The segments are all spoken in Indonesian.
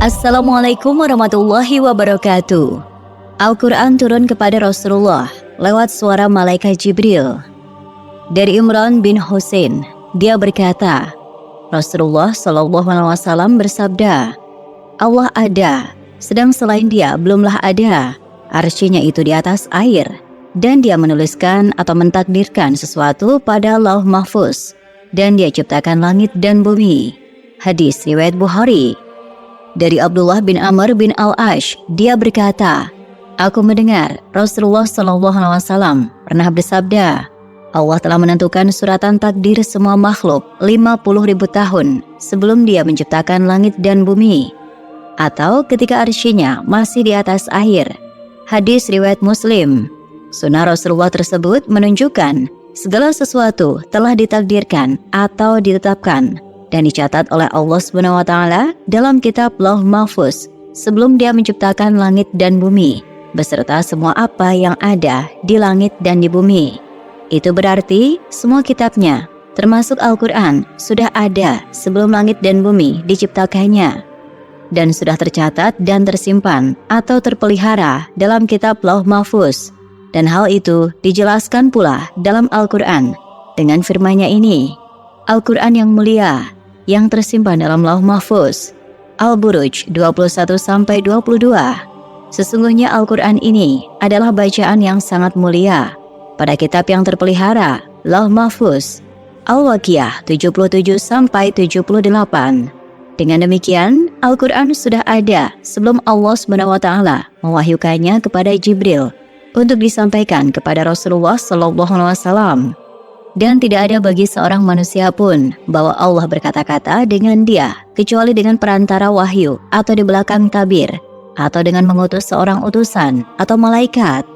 Assalamualaikum warahmatullahi wabarakatuh. Al-Quran turun kepada Rasulullah lewat suara malaikat Jibril. Dari Imran bin Husain, dia berkata, Rasulullah SAW bersabda, Allah ada, sedang selain dia belumlah ada. Arsy-Nya itu di atas air, dan dia menuliskan atau mentakdirkan sesuatu pada Lauh Mahfuz, dan dia ciptakan langit dan bumi. Hadis riwayat Bukhari. Dari Abdullah bin Amr bin Al-Ash, dia berkata, aku mendengar Rasulullah SAW pernah bersabda, Allah telah menentukan suratan takdir semua makhluk 50.000 tahun sebelum dia menciptakan langit dan bumi, atau ketika arsy-Nya masih di atas air. Hadis riwayat Muslim. Sunnah Rasulullah tersebut menunjukkan segala sesuatu telah ditakdirkan atau ditetapkan dan dicatat oleh Allah SWT dalam kitab Lauh Mahfuz sebelum dia menciptakan langit dan bumi, beserta semua apa yang ada di langit dan di bumi. Itu berarti semua kitabnya, termasuk Al-Quran, sudah ada sebelum langit dan bumi diciptakannya, dan sudah tercatat dan tersimpan atau terpelihara dalam kitab Lauh Mahfuz. Dan hal itu dijelaskan pula dalam Al-Quran dengan firman-Nya ini, Al-Quran yang mulia, yang tersimpan dalam Lauh Mahfuz. Al-Buruj 21-22. Sesungguhnya Al-Quran ini adalah bacaan yang sangat mulia pada kitab yang terpelihara, Lauh Mahfuz. Al-Waqiah 77-78. Dengan demikian, Al-Quran sudah ada sebelum Allah SWT mewahyukannya kepada Jibril untuk disampaikan kepada Rasulullah SAW. Dan tidak ada bagi seorang manusia pun bahwa Allah berkata-kata dengan dia kecuali dengan perantara wahyu atau di belakang tabir, atau dengan mengutus seorang utusan atau malaikat,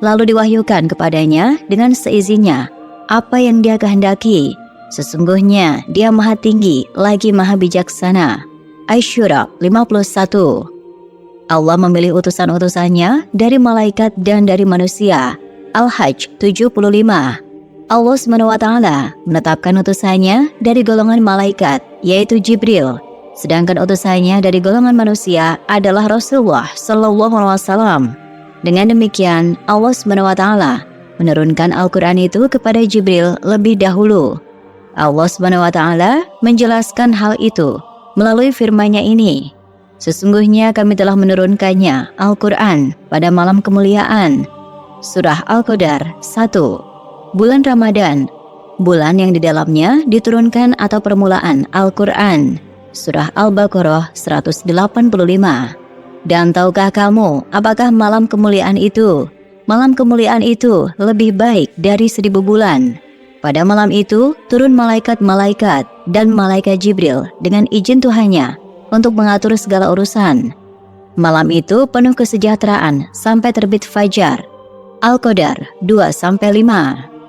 lalu diwahyukan kepadanya dengan seizinnya apa yang dia kehendaki. Sesungguhnya dia maha tinggi lagi maha bijaksana. Asy-Syura 51. Allah memilih utusan-utusannya dari malaikat dan dari manusia. Al-Hajj 75. Allah SWT menetapkan utusannya dari golongan malaikat, yaitu Jibril, sedangkan utusannya dari golongan manusia adalah Rasulullah SAW. Dengan demikian, Allah SWT menurunkan Al-Quran itu kepada Jibril lebih dahulu. Allah SWT menjelaskan hal itu melalui firman-Nya ini, sesungguhnya kami telah menurunkannya, Al-Quran, pada malam kemuliaan. Surah Al-Qadar 1. Bulan Ramadan, bulan yang di dalamnya diturunkan atau permulaan Al-Quran. Surah Al-Baqarah 185. Dan tahukah kamu apakah malam kemuliaan itu? Malam kemuliaan itu lebih baik dari 1000 bulan. Pada malam itu turun malaikat-malaikat dan malaikat Jibril dengan izin Tuhannya untuk mengatur segala urusan. Malam itu penuh kesejahteraan sampai terbit fajar. Al-Qadar 2-5.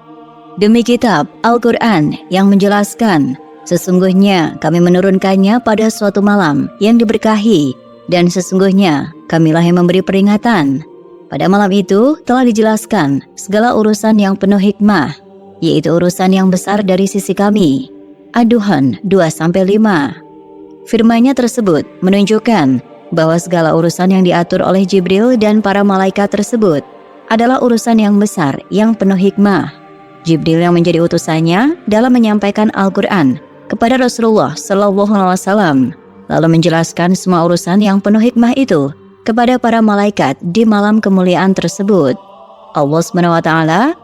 Demi kitab Al-Quran yang menjelaskan, sesungguhnya kami menurunkannya pada suatu malam yang diberkahi, dan sesungguhnya kamilah yang memberi peringatan. Pada malam itu telah dijelaskan segala urusan yang penuh hikmah, yaitu urusan yang besar dari sisi kami. Ad-Duhan 2-5. Firman-Nya tersebut menunjukkan bahwa segala urusan yang diatur oleh Jibril dan para malaikat tersebut adalah urusan yang besar yang penuh hikmah. Jibril yang menjadi utusannya dalam menyampaikan Al-Quran kepada Rasulullah SAW, lalu menjelaskan semua urusan yang penuh hikmah itu kepada para malaikat di malam kemuliaan tersebut. Allah SWT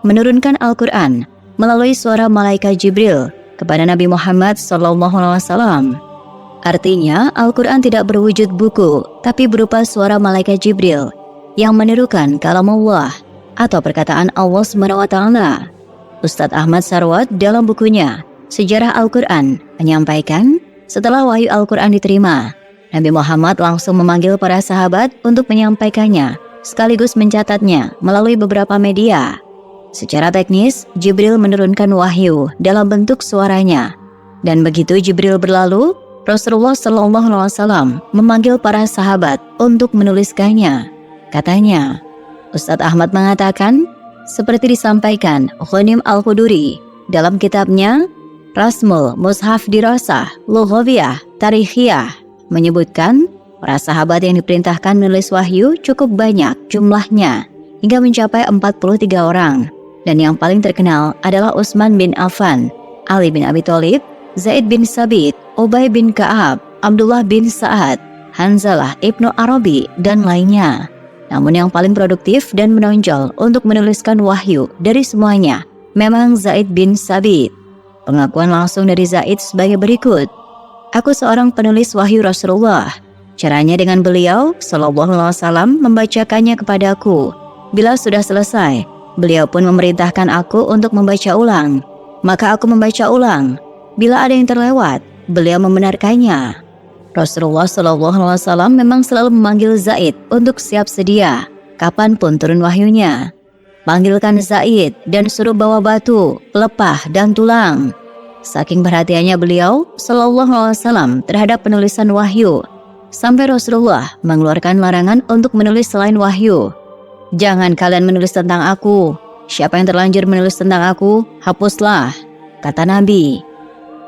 menurunkan Al-Quran melalui suara malaikat Jibril kepada Nabi Muhammad SAW. Artinya, Al-Quran tidak berwujud buku, tapi berupa suara malaikat Jibril yang menirukan kalam Allah atau perkataan Allah SWT. Ustadz Ahmad Sarwat dalam bukunya Sejarah Al-Quran menyampaikan, setelah wahyu Al-Quran diterima, Nabi Muhammad langsung memanggil para sahabat untuk menyampaikannya, sekaligus mencatatnya melalui beberapa media. Secara teknis, Jibril menurunkan wahyu dalam bentuk suaranya, dan begitu Jibril berlalu, Rasulullah SAW memanggil para sahabat untuk menuliskannya. Katanya, Ustadz Ahmad mengatakan, seperti disampaikan Ghanim Al-Quduri dalam kitabnya Rasmul Mushaf Dirasah Lughawiyah Tarikhiyah, menyebutkan Para sahabat yang diperintahkan menulis wahyu cukup banyak jumlahnya, hingga mencapai 43 orang. Dan yang paling terkenal adalah Utsman bin Affan, Ali bin Abi Thalib, Zaid bin Sabit, Ubay bin Ka'ab, Abdullah bin Sa'ad, Hanzalah ibnu Arabi, dan lainnya. Namun yang paling produktif dan menonjol untuk menuliskan wahyu dari semuanya memang Zaid bin Sabit. Pengakuan langsung dari Zaid sebagai berikut. Aku seorang penulis wahyu Rasulullah. Caranya dengan beliau sallallahu alaihi wasallam membacakannya kepadaku. Bila sudah selesai, beliau pun memerintahkan aku untuk membaca ulang. Maka aku membaca ulang. Bila ada yang terlewat, beliau membenarkannya. Rasulullah sallallahu alaihi wasallam memang selalu memanggil Zaid untuk siap sedia kapanpun turun wahyunya. Panggilkan Zaid dan suruh bawa batu, pelepah, dan tulang. Saking perhatiannya beliau sallallahu alaihi wasallam terhadap penulisan wahyu, sampai Rasulullah mengeluarkan larangan untuk menulis selain wahyu. Jangan kalian menulis tentang aku. Siapa yang terlanjur menulis tentang aku, hapuslah, kata Nabi.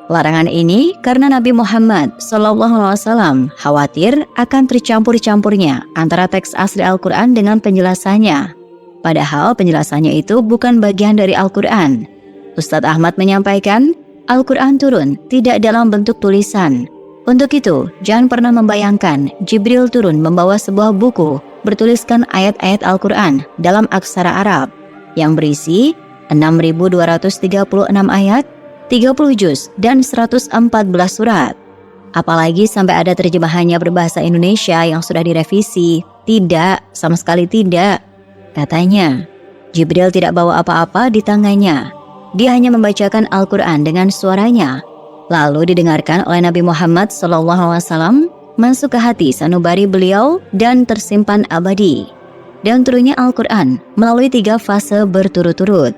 Larangan ini karena Nabi Muhammad SAW khawatir akan tercampur-campurnya antara teks asli Al-Quran dengan penjelasannya. Padahal penjelasannya itu bukan bagian dari Al-Quran. Ustadz Ahmad menyampaikan, Al-Quran turun tidak dalam bentuk tulisan. Untuk itu, jangan pernah membayangkan Jibril turun membawa sebuah buku bertuliskan ayat-ayat Al-Quran dalam aksara Arab yang berisi 6.236 ayat, 30 juz, dan 114 surat. Apalagi sampai ada terjemahannya berbahasa Indonesia yang sudah direvisi. Tidak, sama sekali tidak. Katanya, Jibril tidak bawa apa-apa di tangannya. Dia hanya membacakan Al-Quran dengan suaranya. Lalu didengarkan oleh Nabi Muhammad SAW, masuk ke hati sanubari beliau dan tersimpan abadi. Dan turunnya Al-Quran melalui 3 fase berturut-turut.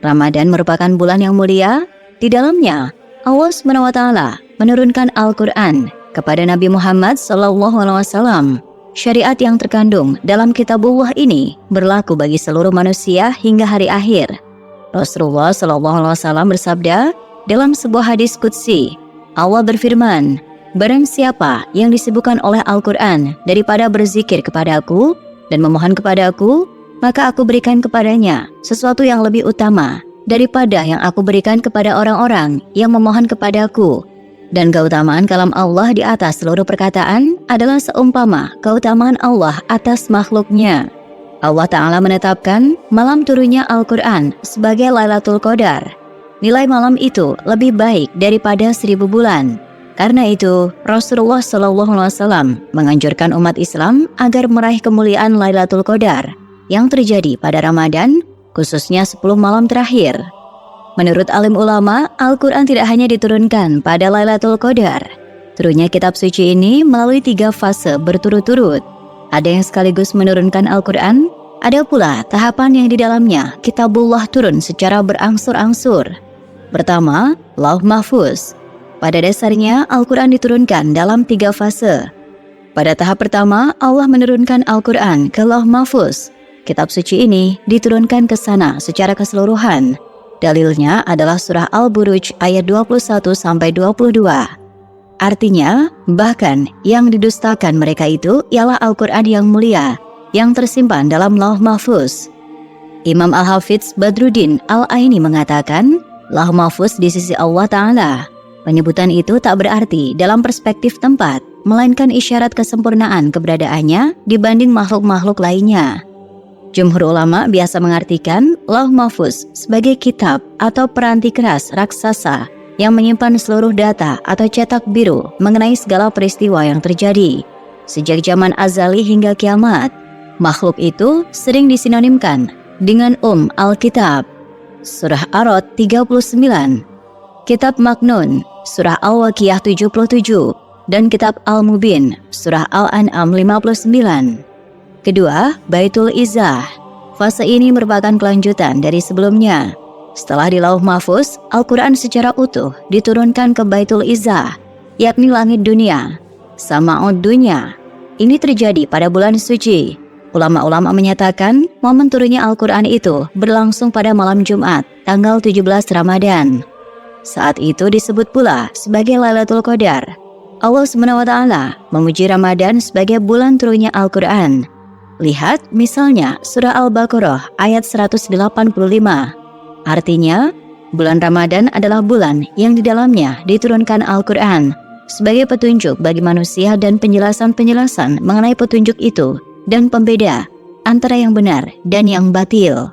Ramadan merupakan bulan yang mulia. Di dalamnya, Allah SWT menurunkan Al-Quran kepada Nabi Muhammad SAW. Syariat yang terkandung dalam kitabullah ini berlaku bagi seluruh manusia hingga hari akhir. Rasulullah SAW bersabda dalam sebuah hadis qudsi, Allah berfirman, barang siapa yang disibukkan oleh Al-Quran daripada berzikir kepadaku dan memohon kepadaku, maka aku berikan kepadanya sesuatu yang lebih utama daripada yang aku berikan kepada orang-orang yang memohon kepadaku. Dan keutamaan kalam Allah di atas seluruh perkataan adalah seumpama keutamaan Allah atas makhluknya. Allah Ta'ala menetapkan malam turunnya Al-Quran sebagai Lailatul Qadar. Nilai malam itu lebih baik daripada 1000 bulan. Karena itu, Rasulullah SAW menganjurkan umat Islam agar meraih kemuliaan Lailatul Qadar yang terjadi pada Ramadan, khususnya 10 malam terakhir. Menurut alim ulama, Al-Quran tidak hanya diturunkan pada Lailatul Qadar. Turunnya kitab suci ini melalui 3 fase berturut-turut. Ada yang sekaligus menurunkan Al-Quran, ada pula tahapan yang di dalamnya kitabullah turun secara berangsur-angsur. Pertama, Lauh Mahfuz. Pada dasarnya, Al-Quran diturunkan dalam 3 fase. Pada tahap pertama, Allah menurunkan Al-Quran ke Lauh Mahfuz. Kitab suci ini diturunkan ke sana secara keseluruhan. Dalilnya adalah surah Al-Buruj ayat 21-22. Artinya, bahkan yang didustakan mereka itu ialah Al-Quran yang mulia, yang tersimpan dalam Lauh Mahfuz. Imam Al-Hafidz Badruddin Al-Aini mengatakan, Lauh Mahfuz di sisi Allah Ta'ala. Penyebutan itu tak berarti dalam perspektif tempat, melainkan isyarat kesempurnaan keberadaannya dibanding makhluk-makhluk lainnya. Jumhur ulama biasa mengartikan Lauh Mahfuz sebagai kitab atau peranti keras raksasa yang menyimpan seluruh data atau cetak biru mengenai segala peristiwa yang terjadi sejak zaman azali hingga kiamat. Makhluk itu sering disinonimkan dengan Al-Kitab, Surah Ar-Ra'd 39, Kitab Maknun, Surah Al-Waqiah 77, dan Kitab Al-Mubin, Surah Al-An'am 59. Kedua, Baitul Izzah. Fase ini merupakan kelanjutan dari sebelumnya. Setelah di Lauh Mahfuz, Al-Quran secara utuh diturunkan ke Baitul Izzah, yakni langit dunia, Sama'ud dunya. Ini terjadi pada bulan suci. Ulama-ulama menyatakan momen turunnya Al-Quran itu berlangsung pada malam Jumat, tanggal 17 Ramadan. Saat itu disebut pula sebagai Lailatul Qadar. Allah SWT memuji Ramadan sebagai bulan turunnya Al-Quran. Lihat misalnya surah Al-Baqarah ayat 185. Artinya, bulan Ramadan adalah bulan yang di dalamnya diturunkan Al-Quran sebagai petunjuk bagi manusia dan penjelasan-penjelasan mengenai petunjuk itu dan pembeda antara yang benar dan yang batil.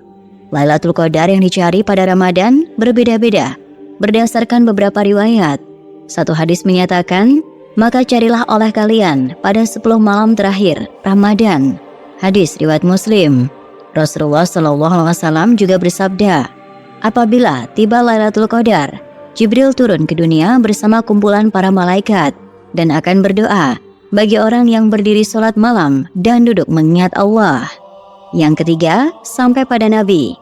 Lailatul Qadar yang dicari pada Ramadan berbeda-beda berdasarkan beberapa riwayat. Satu hadis menyatakan, maka carilah oleh kalian pada 10 malam terakhir Ramadan. Hadis riwayat Muslim. Rasulullah SAW juga bersabda, apabila tiba Lailatul Qadar, Jibril turun ke dunia bersama kumpulan para malaikat dan akan berdoa bagi orang yang berdiri sholat malam dan duduk mengingat Allah. Yang ketiga, sampai pada Nabi.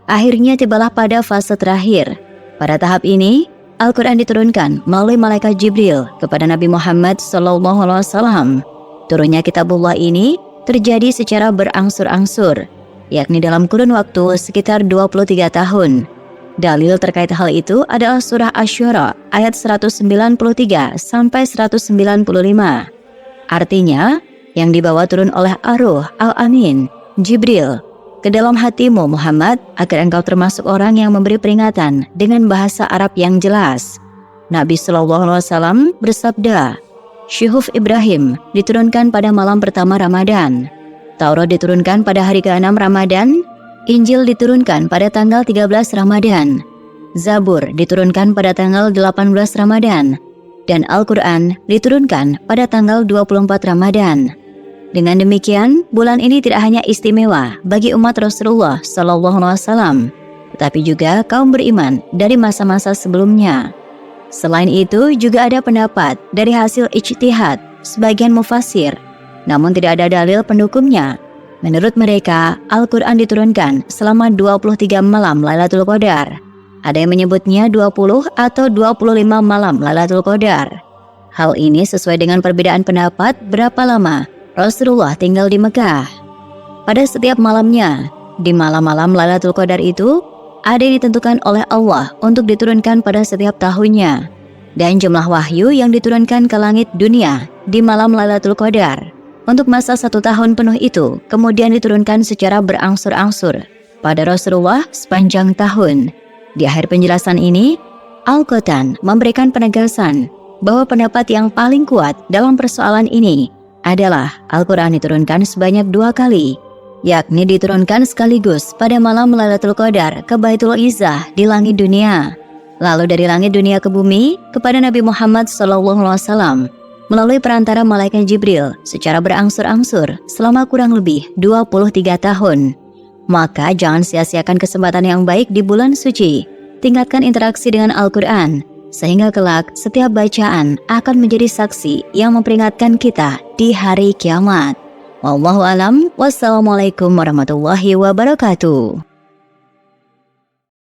Akhirnya tibalah pada fase terakhir. Pada tahap ini, Al-Quran diturunkan melalui malaikat Jibril kepada Nabi Muhammad SAW. Turunnya kitabullah ini terjadi secara berangsur-angsur, yakni dalam kurun waktu sekitar 23 tahun. Dalil terkait hal itu adalah surah Asy-Syura ayat 193 sampai 195. Artinya, yang dibawa turun oleh Ar-Ruh Al-Amin, Jibril, ke dalam hatimu Muhammad agar engkau termasuk orang yang memberi peringatan dengan bahasa Arab yang jelas. Nabi SAW bersabda, Syuhuf Ibrahim diturunkan pada malam pertama Ramadan. Taurat diturunkan pada hari ke-6 Ramadan. Injil diturunkan pada tanggal 13 Ramadan. Zabur diturunkan pada tanggal 18 Ramadan. Dan Al-Quran diturunkan pada tanggal 24 Ramadan. Dengan demikian, bulan ini tidak hanya istimewa bagi umat Rasulullah SAW, tetapi juga kaum beriman dari masa-masa sebelumnya. Selain itu, juga ada pendapat dari hasil ijtihad sebagian mufassir, namun tidak ada dalil pendukungnya. Menurut mereka, Al-Quran diturunkan selama 23 malam Lailatul Qadar. Ada yang menyebutnya 20 atau 25 malam Lailatul Qadar. Hal ini sesuai dengan perbedaan pendapat berapa lama Rasulullah tinggal di Mekah. Pada setiap malamnya, di malam-malam Lailatul Qadar itu, ada yang ditentukan oleh Allah untuk diturunkan pada setiap tahunnya. Dan jumlah wahyu yang diturunkan ke langit dunia di malam Lailatul Qadar untuk masa 1 tahun penuh itu kemudian diturunkan secara berangsur-angsur pada Rasulullah sepanjang tahun. Di akhir penjelasan ini, Al-Qatan memberikan penegasan bahwa pendapat yang paling kuat dalam persoalan ini adalah Al-Quran diturunkan sebanyak 2 kali, yakni diturunkan sekaligus pada malam Lailatul Qadar ke Baitul Izzah di langit dunia, lalu dari langit dunia ke bumi kepada Nabi Muhammad SAW melalui perantara malaikat Jibril secara berangsur-angsur selama kurang lebih 23 tahun. Maka jangan sia-siakan kesempatan yang baik di bulan suci. Tingkatkan interaksi dengan Al-Quran, sehingga kelak setiap bacaan akan menjadi saksi yang memperingatkan kita di hari kiamat. Wallahu alam, wassalamualaikum warahmatullahi wabarakatuh.